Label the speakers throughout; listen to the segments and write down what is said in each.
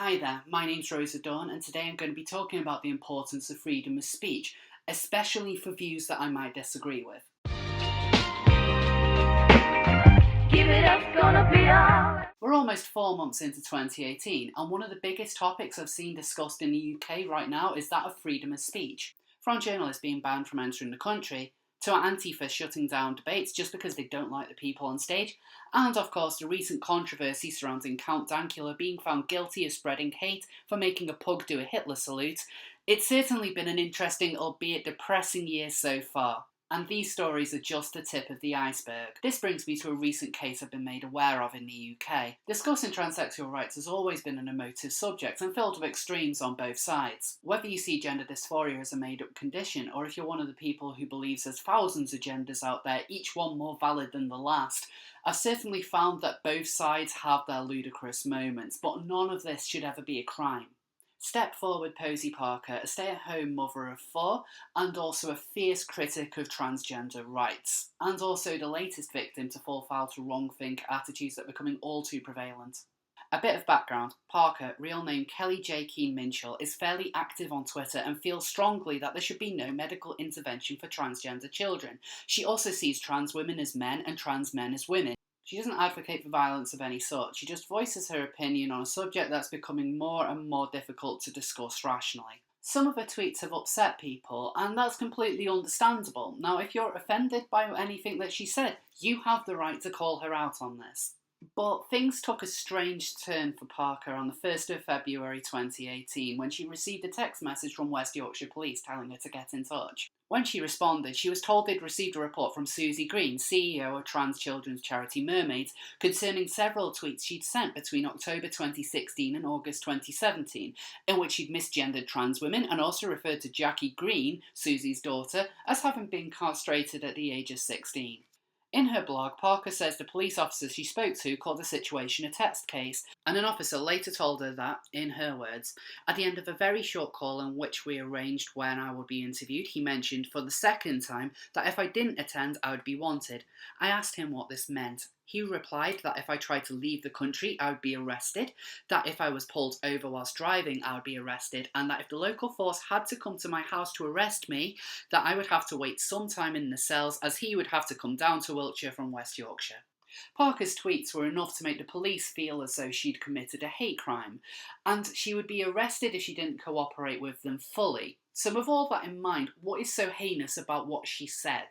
Speaker 1: Hi there, my name's Rosa Dawn, and today I'm going to be talking about the importance of freedom of speech, especially for views that I might disagree with.
Speaker 2: Give it up, gonna be alright.
Speaker 1: We're almost 4 months into 2018, and one of the biggest topics I've seen discussed in the UK right now is that of freedom of speech. From journalists being banned from entering the country, to Antifa shutting down debates just because they don't like the people on stage, and of course the recent controversy surrounding Count Dankula being found guilty of spreading hate for making a pug do a Hitler salute. It's certainly been an interesting, albeit depressing year so far. And these stories are just the tip of the iceberg. This brings me to a recent case I've been made aware of in the UK. Discussing transsexual rights has always been an emotive subject and filled with extremes on both sides. Whether you see gender dysphoria as a made-up condition, or if you're one of the people who believes there's thousands of genders out there, each one more valid than the last, I've certainly found that both sides have their ludicrous moments, but none of this should ever be a crime. Step forward Posy Parker, a stay-at-home mother of 4 and also a fierce critic of transgender rights, and also the latest victim to fall foul to wrong-think attitudes that are becoming all too prevalent. A bit of background: Parker, real name Kelly J. Keane Minchell, is fairly active on Twitter and feels strongly that there should be no medical intervention for transgender children. She also sees trans women as men and trans men as women. She doesn't advocate for violence of any sort, she just voices her opinion on a subject that's becoming more and more difficult to discuss rationally. Some of her tweets have upset people, and that's completely understandable. Now, if you're offended by anything that she said, you have the right to call her out on this. But things took a strange turn for Parker on the 1st of February 2018 when she received a text message from West Yorkshire Police telling her to get in touch. When she responded, she was told they'd received a report from Susie Green, CEO of trans children's charity Mermaids, concerning several tweets she'd sent between October 2016 and August 2017, in which she'd misgendered trans women and also referred to Jackie Green, Susie's daughter, as having been castrated at the age of 16. In her blog, Parker says the police officer she spoke to called the situation a test case, and an officer later told her that, in her words, at the end of a very short call in which we arranged when I would be interviewed, he mentioned for the second time that if I didn't attend, I would be wanted. I asked him what this meant. He replied that if I tried to leave the country, I would be arrested, that if I was pulled over whilst driving, I would be arrested, and that if the local force had to come to my house to arrest me, that I would have to wait some time in the cells as he would have to come down to Wiltshire from West Yorkshire. Parker's tweets were enough to make the police feel as though she'd committed a hate crime, and she would be arrested if she didn't cooperate with them fully. So with all that in mind, what is so heinous about what she said?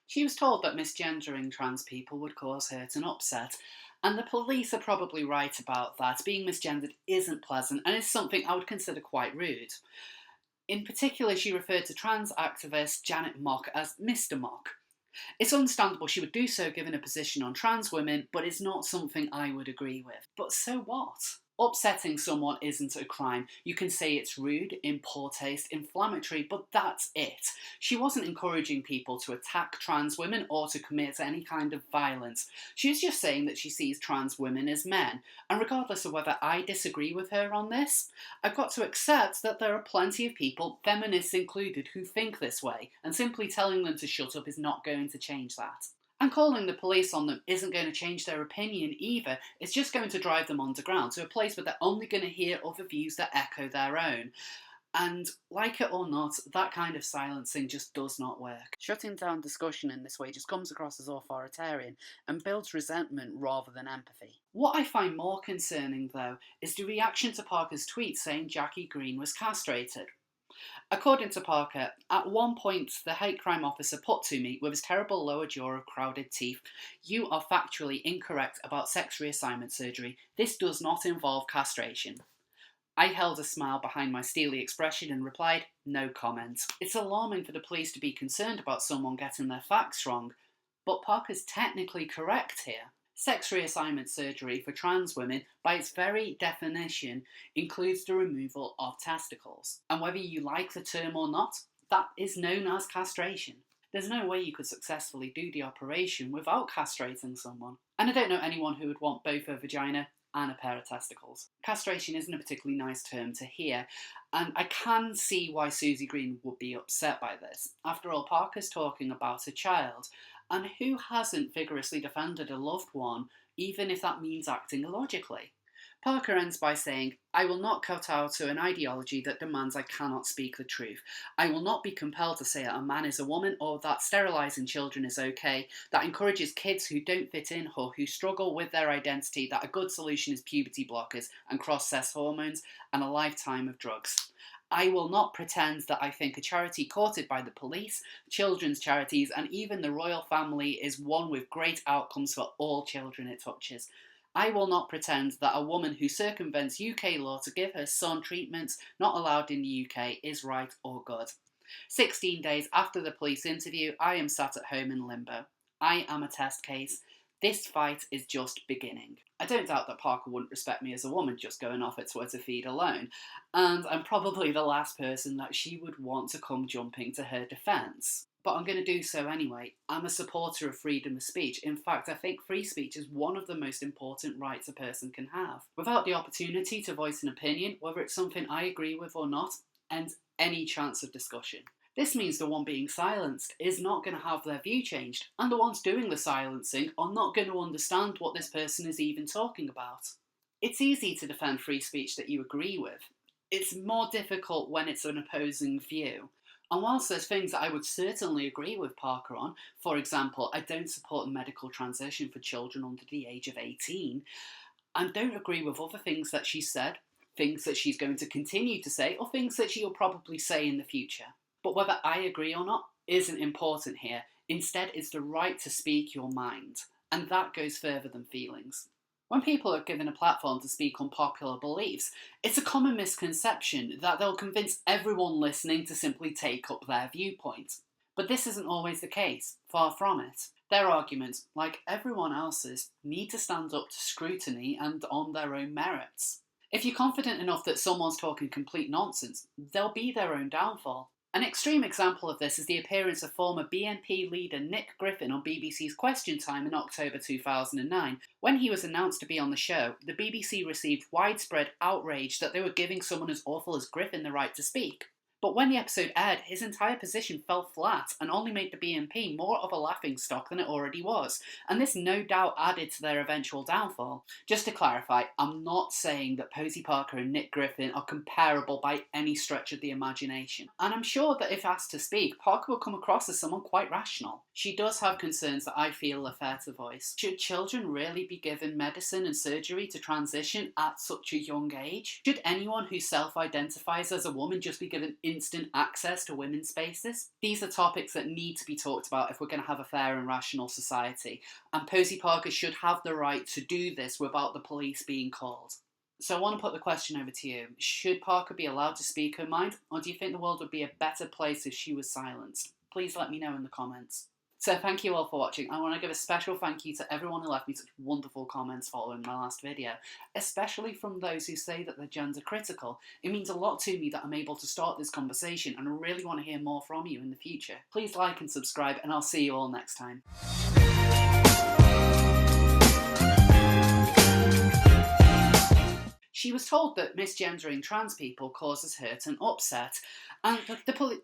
Speaker 1: She was told that misgendering trans people would cause hurt and upset, and the police are probably right about that. Being misgendered isn't pleasant and is something I would consider quite rude. In particular, she referred to trans activist Janet Mock as Mr. Mock. It's understandable she would do so given her position on trans women, but it's not something I would agree with. But so what? Upsetting someone isn't a crime. You can say it's rude, in poor taste, inflammatory, but that's it. She wasn't encouraging people to attack trans women or to commit any kind of violence. She was just saying that she sees trans women as men. And regardless of whether I disagree with her on this, I've got to accept that there are plenty of people, feminists included, who think this way, and simply telling them to shut up is not going to change that. And calling the police on them isn't going to change their opinion either. It's just going to drive them underground to a place where they're only going to hear other views that echo their own. And like it or not, that kind of silencing just does not work. Shutting down discussion in this way just comes across as authoritarian and builds resentment rather than empathy. What I find more concerning, though, is the reaction to Parker's tweet saying Jackie Green was castrated. According to Parker, at one point the hate crime officer put to me, with his terrible lower jaw of crowded teeth, "You are factually incorrect about sex reassignment surgery. This does not involve castration." I held a smile behind my steely expression and replied, "No comment." It's alarming for the police to be concerned about someone getting their facts wrong, but Parker's technically correct here. Sex reassignment surgery for trans women, by its very definition, includes the removal of testicles. And whether you like the term or not, that is known as castration. There's no way you could successfully do the operation without castrating someone. And I don't know anyone who would want both a vagina and a pair of testicles. Castration isn't a particularly nice term to hear, and I can see why Susie Green would be upset by this. After all, Parker's talking about a child, and who hasn't vigorously defended a loved one, even if that means acting illogically? Parker ends by saying, "I will not kowtow to an ideology that demands I cannot speak the truth. I will not be compelled to say that a man is a woman or that sterilising children is okay, that encourages kids who don't fit in or who struggle with their identity that a good solution is puberty blockers and cross-sex hormones and a lifetime of drugs. I will not pretend that I think a charity courted by the police, children's charities and even the royal family is one with great outcomes for all children it touches. I will not pretend that a woman who circumvents UK law to give her son treatments not allowed in the UK is right or good. 16 days after the police interview, I am sat at home in limbo. I am a test case. This fight is just beginning." I don't doubt that Parker wouldn't respect me as a woman just going off her Twitter feed alone, and I'm probably the last person that she would want to come jumping to her defence. But I'm going to do so anyway. I'm a supporter of freedom of speech. In fact, I think free speech is one of the most important rights a person can have. Without the opportunity to voice an opinion, whether it's something I agree with or not, ends any chance of discussion. This means the one being silenced is not going to have their view changed, and the ones doing the silencing are not going to understand what this person is even talking about. It's easy to defend free speech that you agree with. It's more difficult when it's an opposing view. And whilst there's things that I would certainly agree with Parker on, for example, I don't support a medical transition for children under the age of 18, and don't agree with other things that she said, things that she's going to continue to say, or things that she'll probably say in the future. But whether I agree or not isn't important here. Instead, it's the right to speak your mind, and that goes further than feelings. When people are given a platform to speak unpopular beliefs, it's a common misconception that they'll convince everyone listening to simply take up their viewpoint. But this isn't always the case, far from it. Their arguments, like everyone else's, need to stand up to scrutiny and on their own merits. If you're confident enough that someone's talking complete nonsense, they'll be their own downfall. An extreme example of this is the appearance of former BNP leader Nick Griffin on BBC's Question Time in October 2009. When he was announced to be on the show, the BBC received widespread outrage that they were giving someone as awful as Griffin the right to speak. But when the episode aired, his entire position fell flat and only made the BNP more of a laughingstock than it already was, and this no doubt added to their eventual downfall. Just to clarify, I'm not saying that Posie Parker and Nick Griffin are comparable by any stretch of the imagination, and I'm sure that if asked to speak, Parker will come across as someone quite rational. She does have concerns that I feel are fair to voice. Should children really be given medicine and surgery to transition at such a young age? Should anyone who self-identifies as a woman just be given instant access to women's spaces? These are topics that need to be talked about if we're going to have a fair and rational society, and Posie Parker should have the right to do this without the police being called. So I want to put the question over to you. Should Parker be allowed to speak her mind, or do you think the world would be a better place if she was silenced? Please let me know in the comments. So thank you all for watching. I want to give a special thank you to everyone who left me such wonderful comments following my last video, especially from those who say that they're gender critical. It means a lot to me that I'm able to start this conversation, and I really want to hear more from you in the future. Please like and subscribe, and I'll see you all next time. She was told that misgendering trans people causes hurt and upset, and the police...